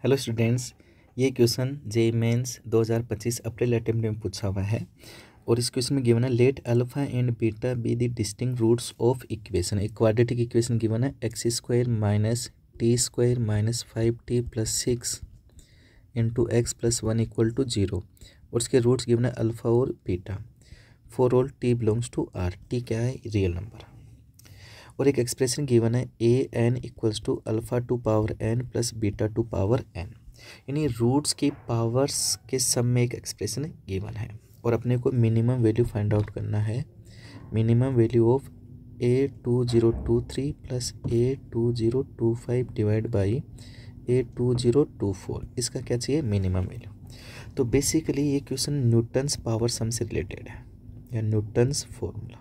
Hello students, ये question JEE mains 2025 अप्रैल attempt में पूछा हुआ है और इस क्वेश्चन में गिवन है let alpha and beta be the distinct roots of equation. एक क्वाड्रेटिक इक्वेशन गिवन है x square minus t square minus 5t plus 6 into x plus 1 equal to 0 और उसके रूट्स गिवन है अल्फा और beta for all t belongs to R. T क्या है? Real number. और एक एक्सप्रेशन गिवन है a n equals to alpha to power n plus beta to power N, यानी रूट्स की पावर्स के सम में एक एक्सप्रेशन गिवन है और अपने को मिनिमम वैल्यू फाइंड आउट करना है। Minimum value of A2023 plus A2025 divide by A2024, इसका क्या चाहिए? Minimum value. तो बेसिकली ये क्वेश्चन न्यूटन्स पावर सम से रिलेटेड है या न्यूटन्स फार्मूला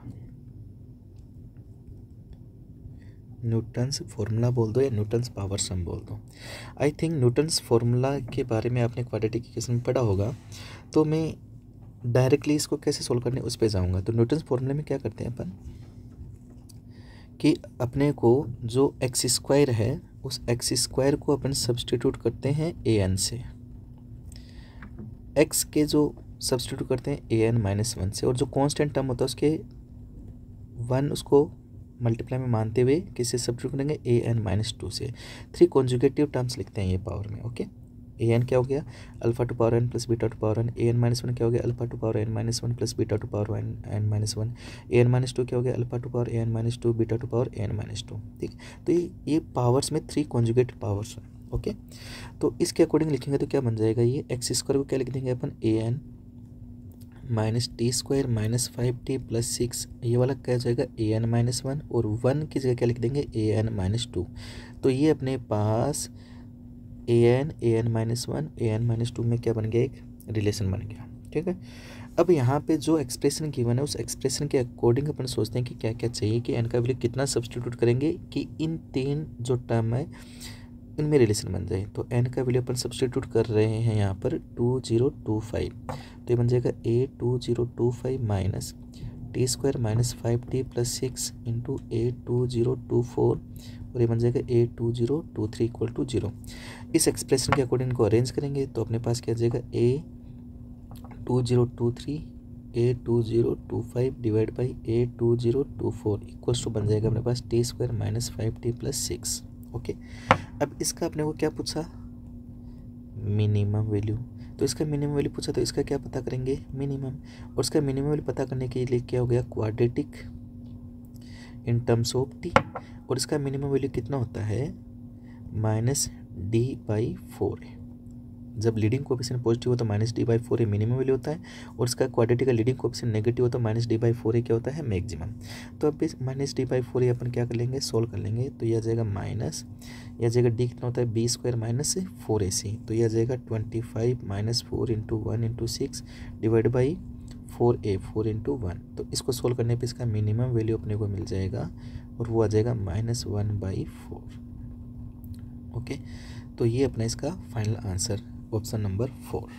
बोल दो या न्यूटन्स पावर सम बोल दो। आई थिंक न्यूटन्स फार्मूला के बारे में आपने क्वाड्रेटिक इक्वेशन में पढ़ा होगा, तो मैं डायरेक्टली इसको कैसे सोल्व करने उस पर जाऊंगा। तो न्यूटन्स फार्मूले में क्या करते हैं अपन कि अपने को जो एक्स स्क्वायर है उस एक्स स्क्वायर को अपन सब्सटीट्यूट करते हैं ए एन से, एक्स के जो सब्सटीट्यूट करते हैं ए एन माइनस 1 से, और जो कॉन्स्टेंट टर्म होता है उसके 1 उसको मल्टीप्लाई में मानते हुए किससे सब्स्टिट्यूट करेंगे? ए एन माइनस 2 से। 3 कॉन्जुगेटिव टर्म्स लिखते हैं ये पावर में। ओके, ए एन क्या हो गया? Alpha to power n plus beta to power n. A n minus 1 क्या हो गया? Alpha to power n minus 1 plus beta to power n minus 1। A n minus 2 क्या हो गया? Alpha to power n minus 2 beta to power n minus 2। ठीक, तो ये powers में 3 कॉन्जुगेटिव पावर्स हैं। ओके, तो इसके अकॉर्डिंग लिखेंगे तो क्या बन जाएगा? ये एक्स स्क्वायर को क्या लिख देंगे अपन? A n minus t square minus 5t plus 6, ये वाला क्या हो जाएगा? ए एन माइनस 1, और 1 की जगह क्या लिख देंगे? ए एन माइनस 2। तो ये अपने पास ए n minus 1 a n minus 2 में क्या बन गया? एक रिलेशन बन गया। ठीक है, अब यहाँ पे जो एक्सप्रेशन गिवन है उस एक्सप्रेशन के अकॉर्डिंग अपन सोचते हैं कि क्या क्या चाहिए, कि एन का वैल्यू कितना सब्सटीट्यूट करेंगे कि इन 3 जो टर्म है इनमें रिलेशन बन जाए। तो एन का वैल्यू अपन सब्सटीट्यूट कर रहे हैं यहाँ पर 2025, तो ये बन जाएगा A2025 minus t square minus 5t plus 6 into A2024, और ये बन जाएगा A2023 इक्वल टू 0। इस एक्सप्रेशन के अकॉर्डिंग को अरेंज करेंगे तो अपने पास क्या आ जाएगा? A2023 A2025 divide by A2024 equals to बन जाएगा अपने पास t square minus 5t plus 6। Okay, अब इसका अपने को क्या पूछा? Minimum value. तो इसका मिनिमम वैल्यू पूछा तो इसका क्या पता करेंगे? मिनिमम। और उसका मिनिमम वैल्यू पता करने के लिए क्या हो गया? Quadratic in terms of T, और इसका मिनिमम वैल्यू कितना होता है? माइनस डी बाई 4 है। जब लीडिंग कोएफिशिएंट पॉजिटिव हो तो माइनस डी बाई 4 है मिनिमम वैल्यू होता है, और इसका क्वाड्रेटिक का लीडिंग कोएफिशिएंट नेगेटिव हो तो माइनस डी बाई 4 क्या होता है? मैक्सिमम। तो अब इस माइनस डी बाई 4 अपन क्या कर लेंगे? सोल्व कर लेंगे। तो यह आ जाएगा माइनस, यह आ जाएगा डी कितना होता है? बी स्क्वायर माइनस 4ac, तो यह आ जाएगा 25 minus 4 into 1 into 6 divide by 4a 4 into 1। तो इसको सोल्व करने पर इसका मिनिमम वैल्यू अपने को मिल जाएगा और वो आ जाएगा -1/4। ओके, तो ये अपना इसका फाइनल आंसर ऑप्शन नंबर 4।